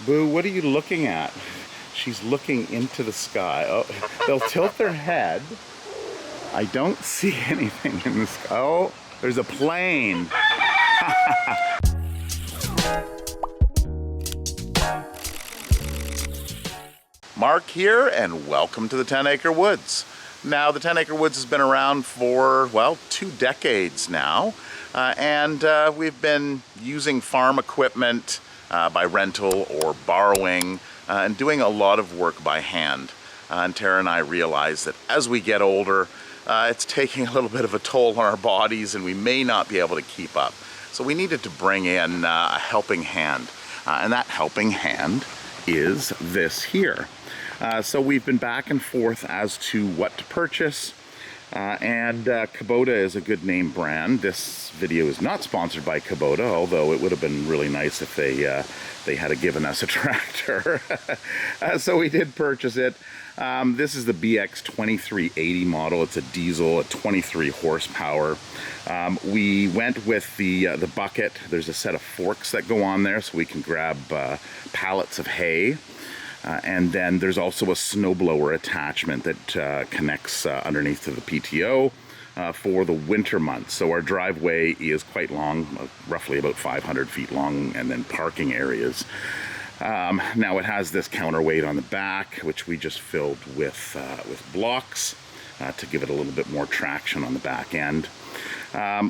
Boo, what are you looking at? She's looking into the sky. Oh, they'll tilt their head. I don't see anything in the sky. Oh, there's a plane. Mark here, and welcome to the 10 Acre Woods. Now, the 10 Acre Woods has been around for, well, 2 decades now, and we've been using farm equipment by rental or borrowing, and doing a lot of work by hand. And Tara and I realize that as we get older, it's taking a little bit of a toll on our bodies, and we may not be able to keep up. So we needed to bring in a helping hand, and that helping hand is this here. So we've been back and forth as to what to purchase, and Kubota is a good name brand. This video is not sponsored by Kubota, although it would have been really nice if they had given us a tractor. So we did purchase it. This is the BX2380 model. It's a diesel at 23 horsepower. We went with the bucket. There's a set of forks that go on there so we can grab pallets of hay. And then there's also a snowblower attachment that connects underneath to the PTO for the winter months. So our driveway is quite long, roughly about 500 feet long, and then parking areas. Now it has this counterweight on the back, which we just filled with blocks to give it a little bit more traction on the back end.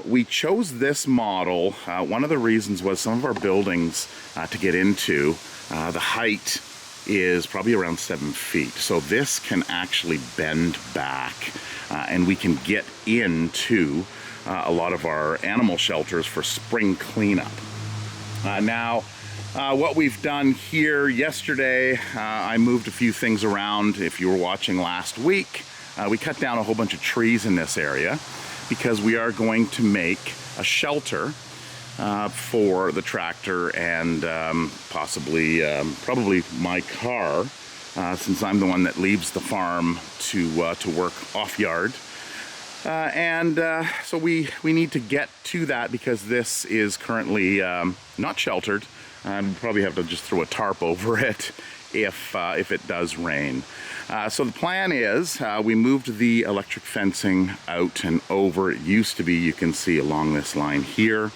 We chose this model. One of the reasons was some of our buildings to get into, the height is probably around 7 feet. So this can actually bend back and we can get into a lot of our animal shelters for spring cleanup. Now, what we've done here yesterday, I moved a few things around. If you were watching last week, we cut down a whole bunch of trees in this area because we are going to make a shelter for the tractor and probably my car, since I'm the one that leaves the farm to work off yard. So we need to get to that because this is currently not sheltered. We'll probably have to just throw a tarp over it if it does rain. So the plan is we moved the electric fencing out and over. It used to be, you can see along this line here.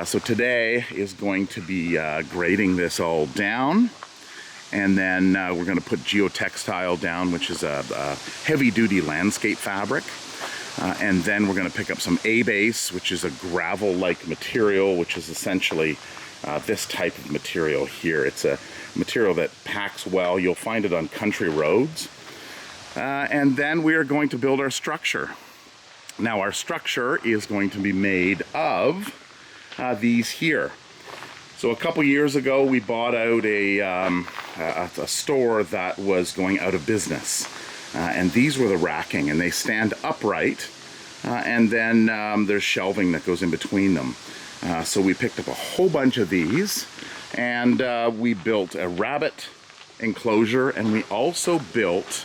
So today is going to be grading this all down, and then we're going to put geotextile down, which is a heavy-duty landscape fabric, and then we're going to pick up some A-base, which is a gravel-like material, which is essentially this type of material here. It's a material that packs well. You'll find it on country roads, and then we are going to build our structure. Now our structure is going to be made of these here. So a couple years ago we bought out a store that was going out of business, and these were the racking, and they stand upright, and then there's shelving that goes in between them. So we picked up a whole bunch of these, and we built a rabbit enclosure, and we also built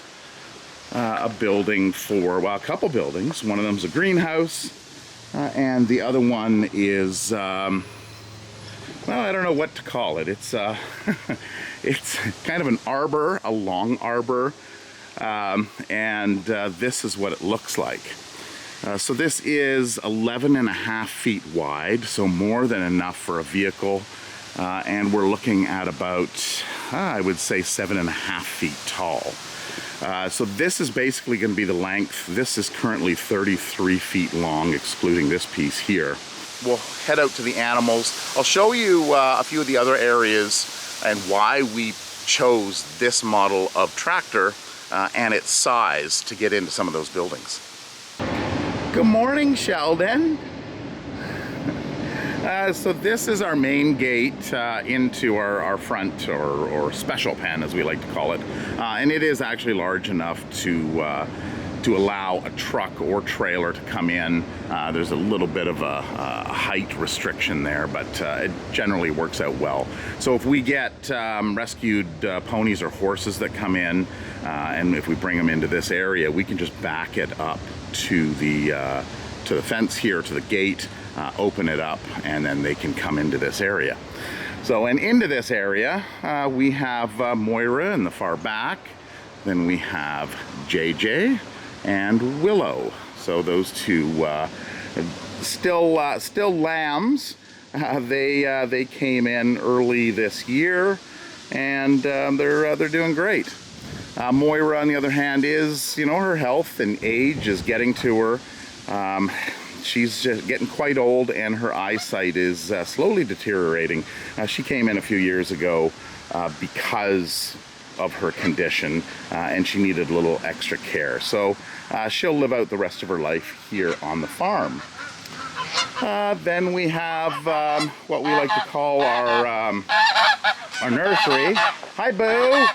a building for, well, a couple buildings. One of them's a greenhouse, and the other one is, well, I don't know what to call it. It's it's kind of an arbor, a long arbor, and this is what it looks like. So this is 11.5 feet wide, so more than enough for a vehicle, and we're looking at about, I would say, 7.5 feet tall. So this is basically going to be the length. This is currently 33 feet long, excluding this piece here. We'll head out to the animals. I'll show you a few of the other areas and why we chose this model of tractor and its size to get into some of those buildings. Good morning, Sheldon. So this is our main gate into our front or special pen, as we like to call it, and it is actually large enough to allow a truck or trailer to come in. There's a little bit of a height restriction there, but it generally works out well. So if we get rescued ponies or horses that come in, and if we bring them into this area, we can just back it up to the fence here, to the gate, open it up, and then they can come into this area. So, and into this area, we have Moira in the far back. Then we have JJ and Willow. So those two still lambs. They came in early this year, and they're doing great. Moira, on the other hand, is, you know, her health and age is getting to her. She's just getting quite old, and her eyesight is slowly deteriorating. She came in a few years ago because of her condition, and she needed a little extra care. So she'll live out the rest of her life here on the farm. Then we have what we like to call our nursery. Hi, Boo!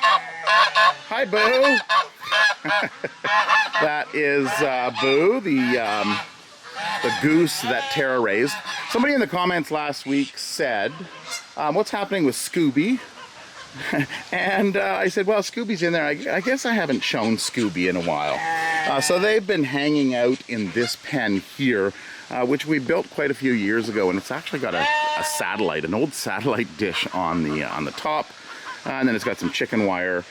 Hi, Boo! That is Boo, the goose that Tara raised. Somebody in the comments last week said, what's happening with Scooby? And I said, well, Scooby's in there. I guess I haven't shown Scooby in a while. So they've been hanging out in this pen here, which we built quite a few years ago, and it's actually got a satellite, an old satellite dish on the top, and then it's got some chicken wire.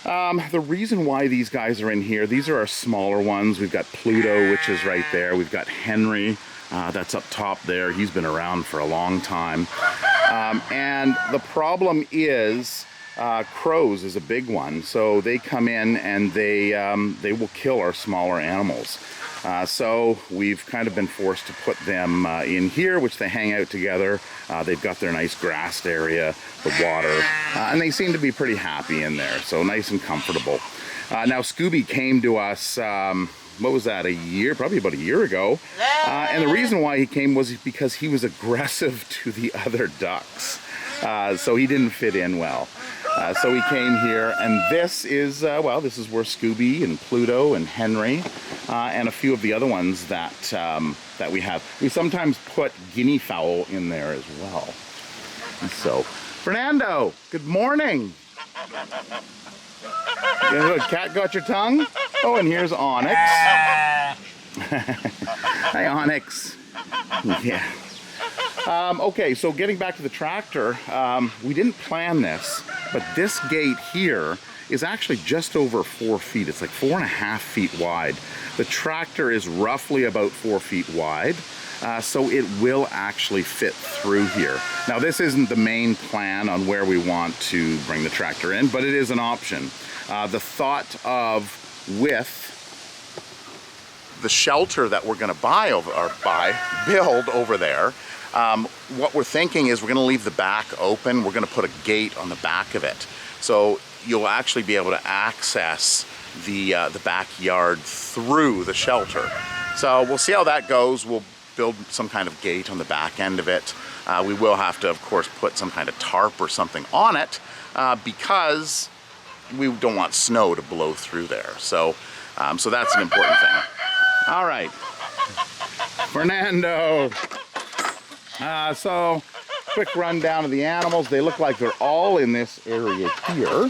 The reason why these guys are in here, these are our smaller ones. We've got Pluto, which is right there. We've got Henry, that's up top there. He's been around for a long time. And the problem is crows is a big one. So they come in and they will kill our smaller animals. So we've kind of been forced to put them in here, which they hang out together. They've got their nice grassed area, the water, and they seem to be pretty happy in there. So nice and comfortable. Now Scooby came to us, what was that, probably about a year ago. And the reason why he came was because he was aggressive to the other ducks. So he didn't fit in well. So he came here, and this is, well, this is where Scooby and Pluto and Henry and a few of the other ones that we have. We sometimes put guinea fowl in there as well. So, Fernando, good morning. Cat got your tongue? Oh, and here's Onyx. Hi, Onyx. Yeah. Okay, so getting back to the tractor, we didn't plan this, but this gate here is actually just over 4 feet. It's like 4.5 feet wide. The tractor is roughly about 4 feet wide, so it will actually fit through here. Now, this isn't the main plan on where we want to bring the tractor in, but it is an option. The thought of with the shelter that we're going to build over there, what we're thinking is we're going to leave the back open. We're going to put a gate on the back of it, so you'll actually be able to access the backyard through the shelter. So we'll see how that goes. We'll build some kind of gate on the back end of it. We will have to, of course, put some kind of tarp or something on it because we don't want snow to blow through there. So, so that's an important thing. All right, Fernando. So, quick rundown of the animals. They look like they're all in this area here.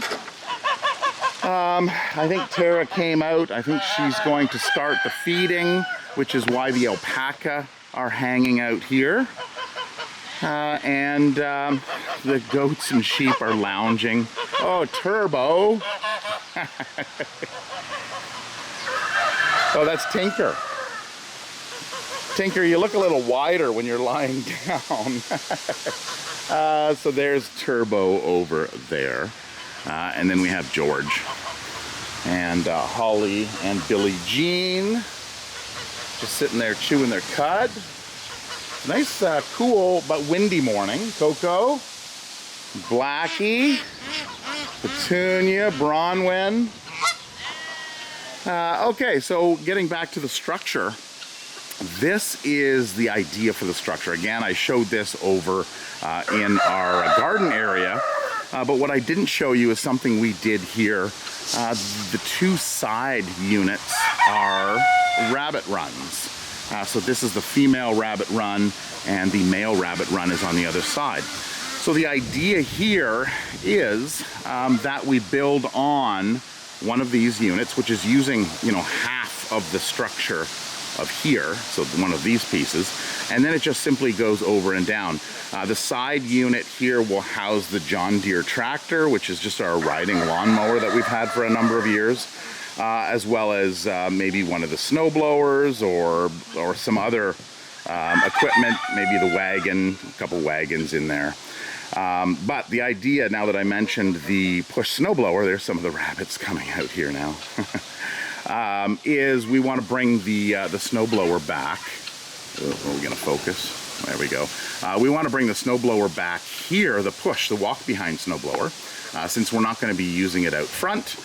I think Tara came out. I think she's going to start the feeding, which is why the alpaca are hanging out here. And the goats and sheep are lounging. Oh, Turbo. Oh, that's Tinker. Tinker, you look a little wider when you're lying down. So there's Turbo over there. And then we have George. And Holly and Billie Jean. Just sitting there chewing their cud. Nice, cool, but windy morning. Coco, Blackie, Petunia, Bronwyn. Okay, so getting back to the structure. This is the idea for the structure. Again, I showed this over in our garden area, but what I didn't show you is something we did here. The two side units are rabbit runs. So this is the female rabbit run, and the male rabbit run is on the other side. So the idea here is that we build on one of these units, which is using, you know, half of the structure of here, so one of these pieces, and then it just simply goes over and down. The side unit here will house the John Deere tractor, which is just our riding lawnmower that we've had for a number of years, as well as maybe one of the snow blowers or some other equipment, maybe the wagon, a couple wagons in there. But the idea, now that I mentioned the push snowblower, there's some of the rabbits coming out here now, is we want to bring the snowblower back. Are we going to focus? There we go. We want to bring the snowblower back here, the push, the walk-behind snowblower. Since we're not going to be using it out front,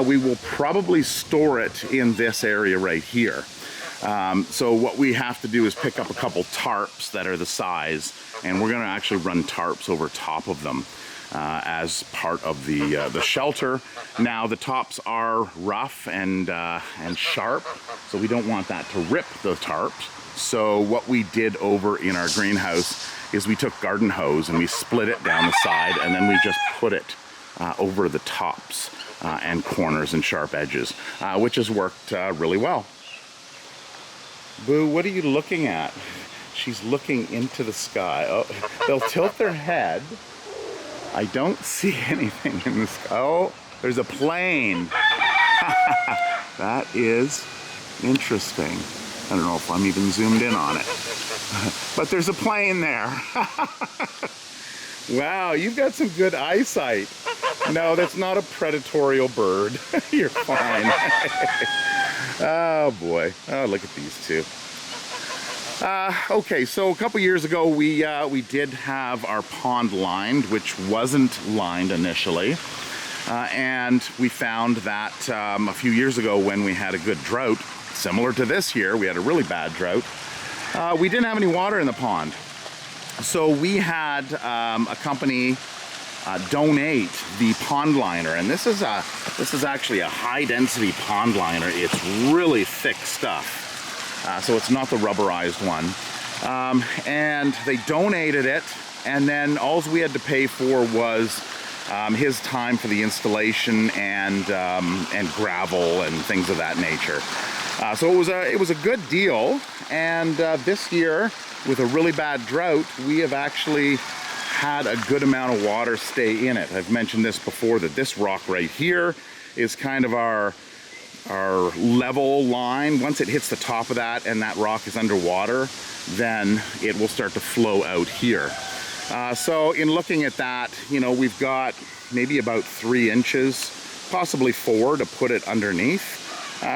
we will probably store it in this area right here. So what we have to do is pick up a couple tarps that are the size, and we're going to actually run tarps over top of them as part of the shelter. Now the tops are rough and sharp, so we don't want that to rip the tarps. So what we did over in our greenhouse is we took garden hose and we split it down the side, and then we just put it over the tops and corners and sharp edges, which has worked really well. Boo, what are you looking at? She's looking into the sky. Oh, they'll tilt their head. I don't see anything in the sky. Oh, there's a plane. That is interesting. I don't know if I'm even zoomed in on it. But there's a plane there. Wow, you've got some good eyesight. No, that's not a predatory bird. You're fine. Oh boy. Oh, look at these two. Okay, so a couple years ago we did have our pond lined, which wasn't lined initially. And we found that a few years ago when we had a good drought, similar to this year, we had a really bad drought, we didn't have any water in the pond. So we had a company donate the pond liner, and this is actually a high density pond liner. It's really thick stuff, so it's not the rubberized one. And they donated it, and then all we had to pay for was his time for the installation and gravel and things of that nature. So it was a good deal, and this year, with a really bad drought, we have actually had a good amount of water stay in it. I've mentioned this before, that this rock right here is kind of our level line. Once it hits the top of that and that rock is underwater, then it will start to flow out here. So in looking at that, you know, we've got maybe about 3 inches, possibly 4, to put it underneath.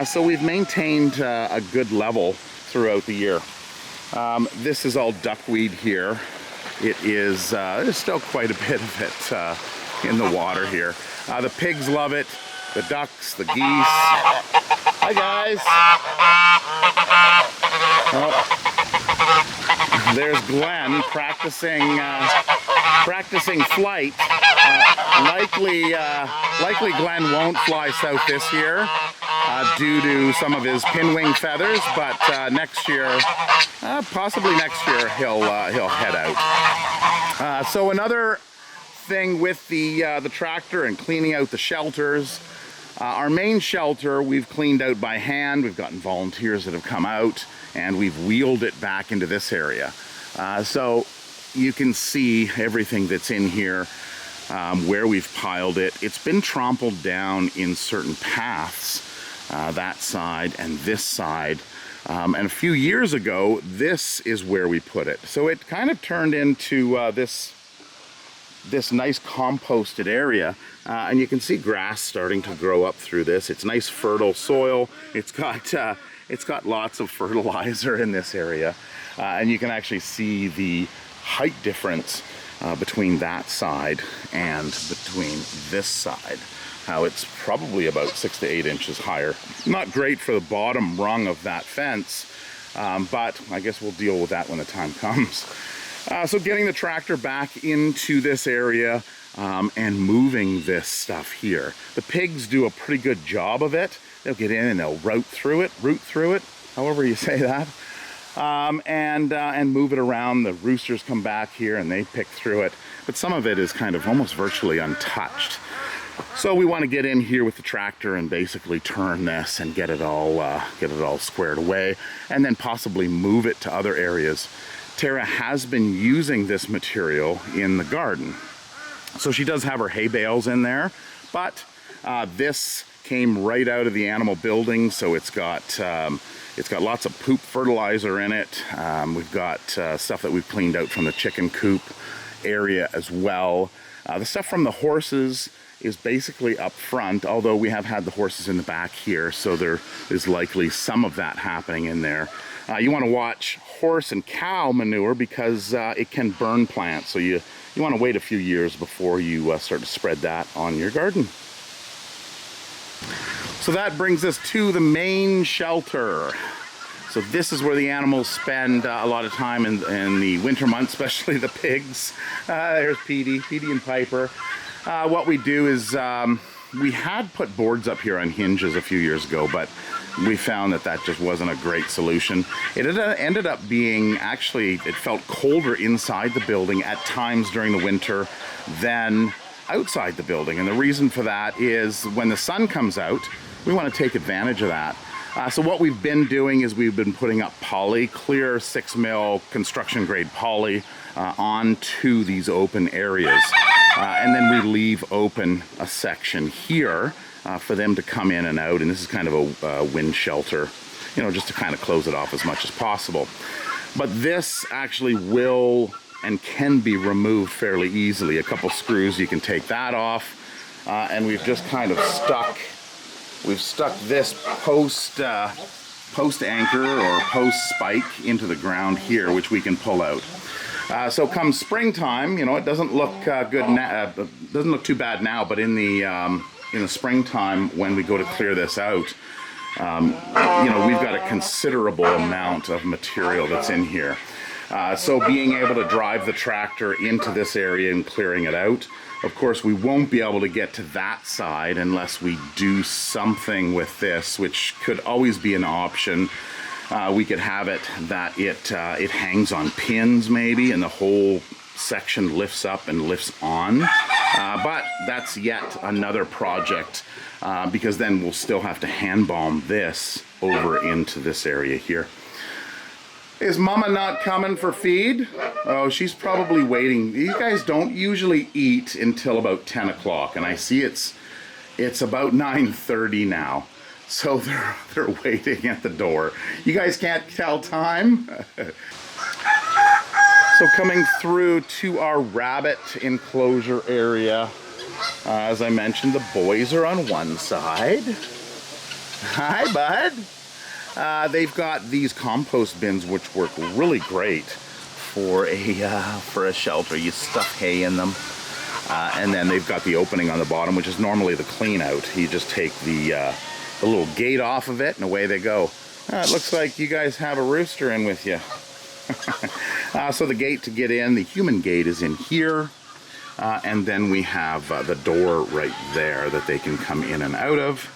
So we've maintained a good level throughout the year. This is all duckweed here. It is, there's still quite a bit of it in the water here. The pigs love it, the ducks, the geese. Hi guys. Oh. There's Glenn practicing flight. Likely Glenn won't fly south this year due to some of his pinwing feathers, but next year, possibly next year, he'll head out. So another thing with the tractor and cleaning out the shelters, our main shelter we've cleaned out by hand. We've gotten volunteers that have come out, and we've wheeled it back into this area. So you can see everything that's in here, where we've piled it. It's been trampled down in certain paths, that side and this side. And a few years ago, this is where we put it. So it kind of turned into this nice composted area. And you can see grass starting to grow up through this. It's nice fertile soil. It's got lots of fertilizer in this area. And you can actually see the height difference between that side and between this side. How it's probably about 6 to 8 inches higher. Not great for the bottom rung of that fence, but I guess we'll deal with that when the time comes. So getting the tractor back into this area and moving this stuff here. The pigs do a pretty good job of it. They'll get in and they'll root through it, however you say that, and move it around. The roosters come back here and they pick through it, but some of it is kind of almost virtually untouched. So we want to get in here with the tractor and basically turn this and get it all squared away, and then possibly move it to other areas. Tara has been using this material in the garden. So she does have her hay bales in there, but this came right out of the animal building, so it's got lots of poop fertilizer in it. We've got stuff that we've cleaned out from the chicken coop area as well. The stuff from the horses is basically up front, although we have had the horses in the back here, so there is likely some of that happening in there. You want to watch horse and cow manure because it can burn plants, so you want to wait a few years before you start to spread that on your garden. So that brings us to the main shelter. So this is where the animals spend a lot of time in the winter months, especially the pigs. There's Petey and Piper. What we do is we had put boards up here on hinges a few years ago, but we found that just wasn't a great solution. It ended up being, actually, it felt colder inside the building at times during the winter than outside the building. And the reason for that is when the sun comes out, we want to take advantage of that. So what we've been doing is we've been putting up poly, clear 6mm construction grade poly onto these open areas. And then we leave open a section here for them to come in and out. And this is kind of a wind shelter, just to kind of close it off as much as possible. But this actually will and can be removed fairly easily. A couple screws, you can take that off. And we've just kind of stuck this post anchor or post spike into the ground here, which we can pull out. So come springtime, it doesn't look good now, doesn't look too bad now, but in the springtime when we go to clear this out, we've got a considerable amount of material that's in here. So being able to drive the tractor into this area and clearing it out, of course we won't be able to get to that side unless we do something with this, which could always be an option. We could have it that it hangs on pins maybe, and the whole section lifts up and lifts on. But that's yet another project because then we'll still have to hand bomb this over into this area here. Is Mama not coming for feed? Oh, she's probably waiting. These guys don't usually eat until about 10 o'clock, and I see it's about 9:30 now. So they're waiting at the door. You guys can't tell time? So coming through to our rabbit enclosure area, as I mentioned, the boys are on one side. Hi, bud. They've got these compost bins which work really great for a shelter. You stuff hay in them, and then they've got the opening on the bottom, which is normally the clean out. You just take the little gate off of it and away they go. It looks like you guys have a rooster in with you. So the gate to get in, the human gate, is in here, and then we have the door right there that they can come in and out of.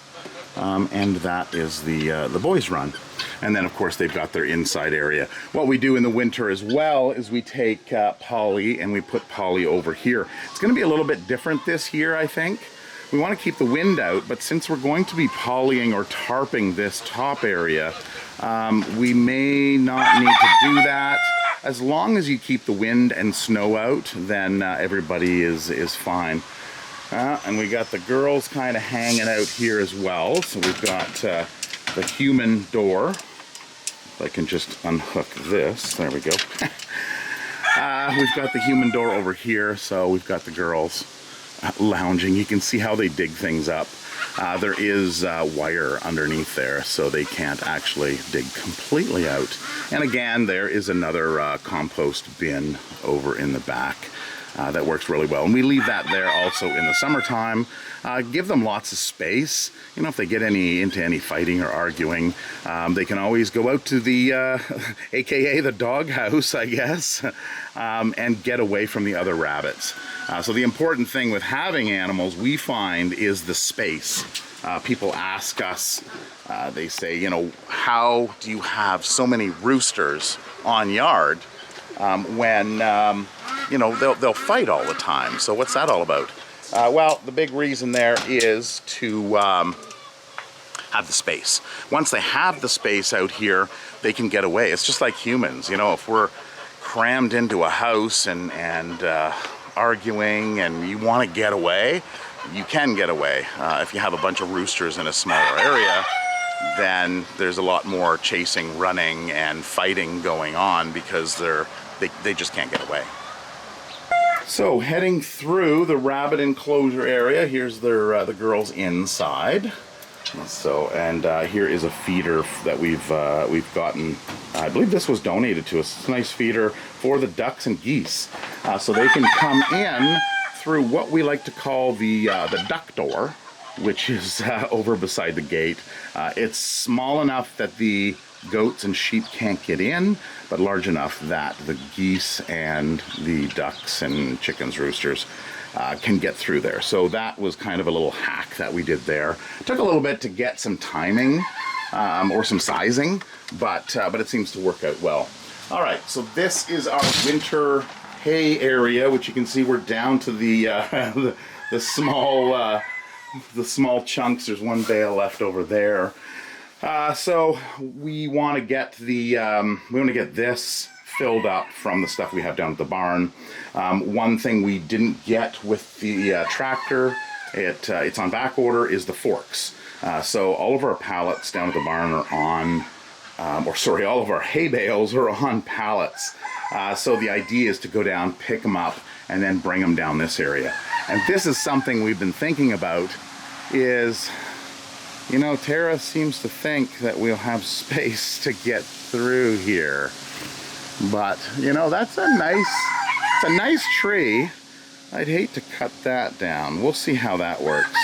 And that is the boys' run. And then of course they've got their inside area. What we do in the winter as well is we take poly and we put poly over here. It's going to be a little bit different this year, I think. We want to keep the wind out, but since we're going to be polying or tarping this top area, we may not need to do that. As long as you keep the wind and snow out, then everybody is fine. And we got the girls kind of hanging out here as well. So we've got the human door. If I can just unhook this, there we go. We've got the human door over here, so we've got the girls lounging. You can see how they dig things up. There is wire underneath there, so they can't actually dig completely out. And again, there is another compost bin over in the back. That works really well, and we leave that there also in the summertime. Give them lots of space. If they get into any fighting or arguing, they can always go out to the AKA the doghouse, I guess, and get away from the other rabbits. So the important thing with having animals, we find, is the space. People ask us, they say, how do you have so many roosters on yard when they'll fight all the time? So what's that all about? Well, the big reason there is to have the space. Once they have the space out here, they can get away. It's just like humans, you know, if we're crammed into a house and arguing and you want to get away, you can get away. If you have a bunch of roosters in a smaller area, then there's a lot more chasing, running, and fighting going on because they just can't get away. So heading through the rabbit enclosure area, here's their the girls inside. So, and here is a feeder that we've gotten. I believe this was donated to us. It's a nice feeder for the ducks and geese, so they can come in through what we like to call the duck door, which is over beside the gate. It's small enough that the goats and sheep can't get in, but large enough that the geese and the ducks and chickens, roosters, can get through there. So that was kind of a little hack that we did there. It took a little bit to get some timing or some sizing, but it seems to work out well. All right, so this is our winter hay area, which you can see we're down to the small chunks. There's one bale left over there. So we want to get this filled up from the stuff we have down at the barn. One thing we didn't get with the tractor, it's on back order, is the forks. So all of our pallets down at the barn are on, all of our hay bales are on pallets. So the idea is to go down, pick them up, and then bring them down this area. And this is something we've been thinking about is, you know, Tara seems to think that we'll have space to get through here. But, you know, it's a nice tree. I'd hate to cut that down. We'll see how that works.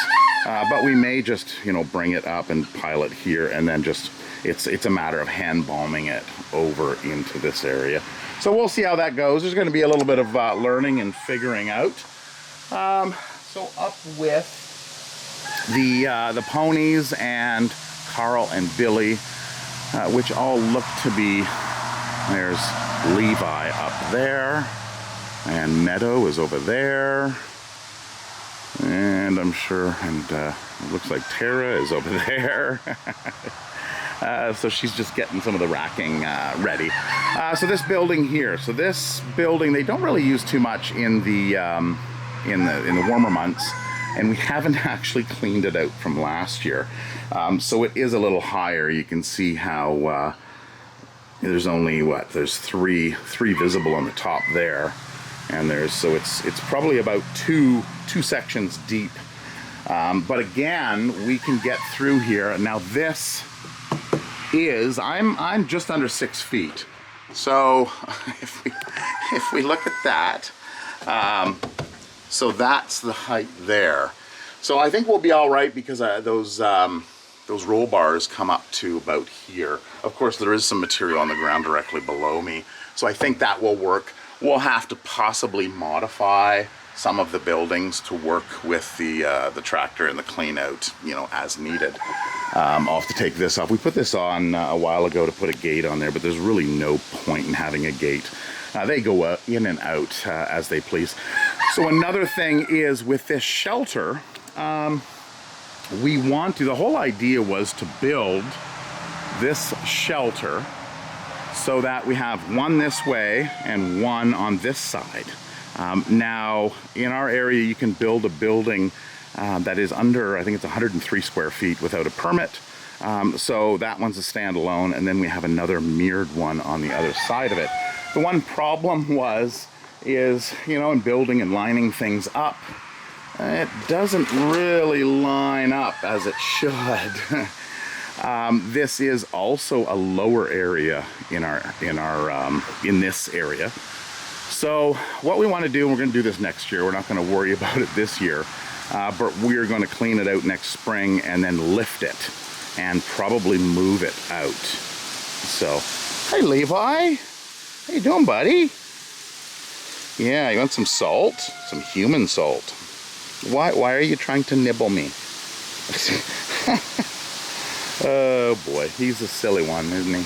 But we may just, you know, bring it up and pile it here, and then just, it's a matter of hand bombing it over into this area. So we'll see how that goes. There's going to be a little bit of learning and figuring out. So up with the ponies and Carl and Billy, which all look to be, there's Levi up there, and Meadow is over there, and I'm sure, and it looks like Tara is over there. So she's just getting some of the racking ready. So this building here, they don't really use too much in the warmer months. And we haven't actually cleaned it out from last year. So it is a little higher. You can see how there's only, there's three visible on the top there. And so it's probably about two sections deep. But again, we can get through here. Now this is, I'm just under 6 feet. So if we look at that, so that's the height there. So I think we'll be all right because those roll bars come up to about here. Of course, there is some material on the ground directly below me. So I think that will work. We'll have to possibly modify some of the buildings to work with the tractor and the clean out, you know, as needed. I'll have to take this off. We put this on a while ago to put a gate on there, but there's really no point in having a gate. They go in and out as they please. So another thing is with this shelter, the whole idea was to build this shelter so that we have one this way and one on this side. Now, in our area, you can build a building that is under, I think it's 103 square feet without a permit. So that one's a standalone, and then we have another mirrored one on the other side of it. The one problem is, you know, in building and lining things up, it doesn't really line up as it should. This is also a lower area in this area. So what we want to do, and we're going to do this next year, we're not going to worry about it this year, but we're going to clean it out next spring and then lift it and probably move it out. So, hey Levi, how you doing, buddy? Yeah, you want some salt? Some human salt. Why are you trying to nibble me? Oh boy, he's a silly one, isn't he?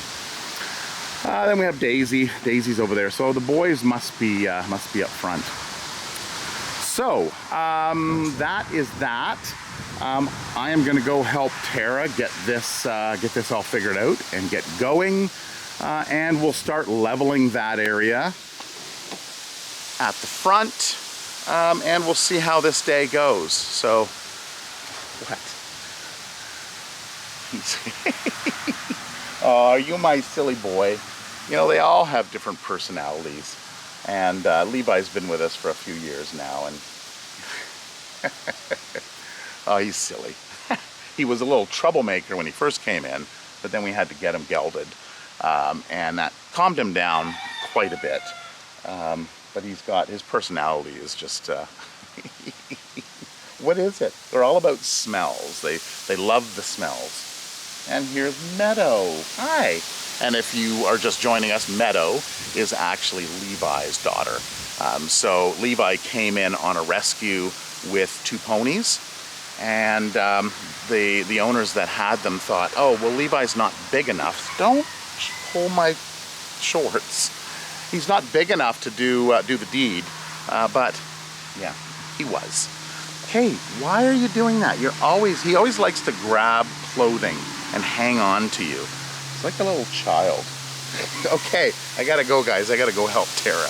Then we have Daisy. Daisy's over there. So the boys must be up front. So that is that. I am gonna go help Tara get this all figured out and get going, and we'll start leveling that area at the front, and we'll see how this day goes. So, what? Oh, you my silly boy. You know, they all have different personalities, and Levi's been with us for a few years now, and oh, he's silly. He was a little troublemaker when he first came in, but then we had to get him gelded, and that calmed him down quite a bit. But his personality is just, what is it? They're all about smells. They love the smells. And here's Meadow. Hi. And if you are just joining us, Meadow is actually Levi's daughter. So Levi came in on a rescue with 2 ponies, and the owners that had them thought, oh, well, Levi's not big enough. Don't pull my shorts. He's not big enough to do the deed, but yeah, he was. Hey, why are you doing that? He always likes to grab clothing and hang on to you. It's like a little child. Okay, I gotta go, guys. I gotta go help Tara.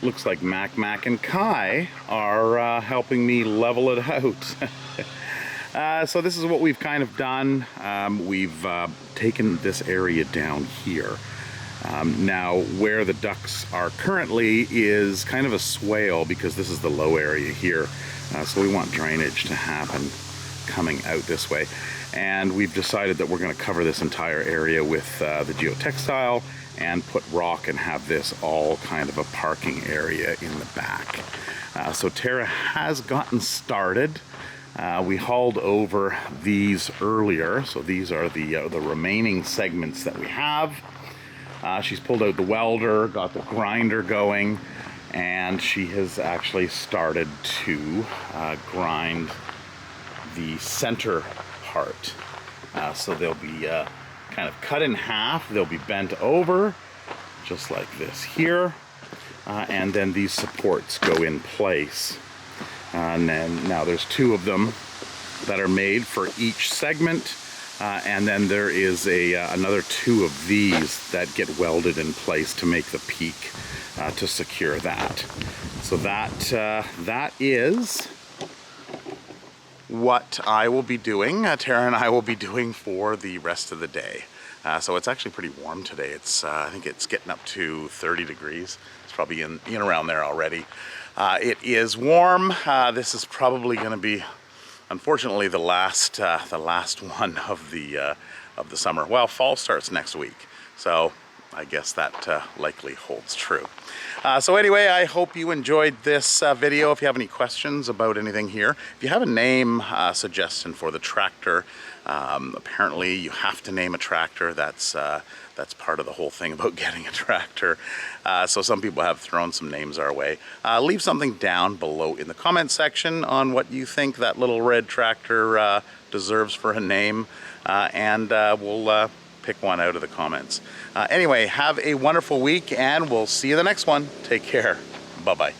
Looks like Mac and Kai are helping me level it out. So this is what we've kind of done. We've taken this area down here. Now where the ducks are currently is kind of a swale because this is the low area here. So we want drainage to happen coming out this way. And we've decided that we're going to cover this entire area with the geotextile and put rock and have this all kind of a parking area in the back. So Tara has gotten started. We hauled over these earlier, so these are the remaining segments that we have. She's pulled out the welder, got the grinder going, and she has actually started to grind the center part. So they'll be kind of cut in half, they'll be bent over, just like this here, and then these supports go in place. And then now there's 2 of them that are made for each segment, and then there is another 2 of these that get welded in place to make the peak to secure that. So that is what I will be doing, Tara and I will be doing for the rest of the day. So it's actually pretty warm today. It's I think it's getting up to 30 degrees. It's probably in around there already. It is warm. This is probably going to be, unfortunately, the last one of the summer. Well, fall starts next week, so I guess that likely holds true. So anyway, I hope you enjoyed this video. If you have any questions about anything here, if you have a name suggestion for the tractor, apparently you have to name a tractor. That's part of the whole thing about getting a tractor. So some people have thrown some names our way. Leave something down below in the comment section on what you think that little red tractor deserves for a name, and we'll pick one out of the comments. Anyway, have a wonderful week, and we'll see you the next one. Take care. Bye-bye.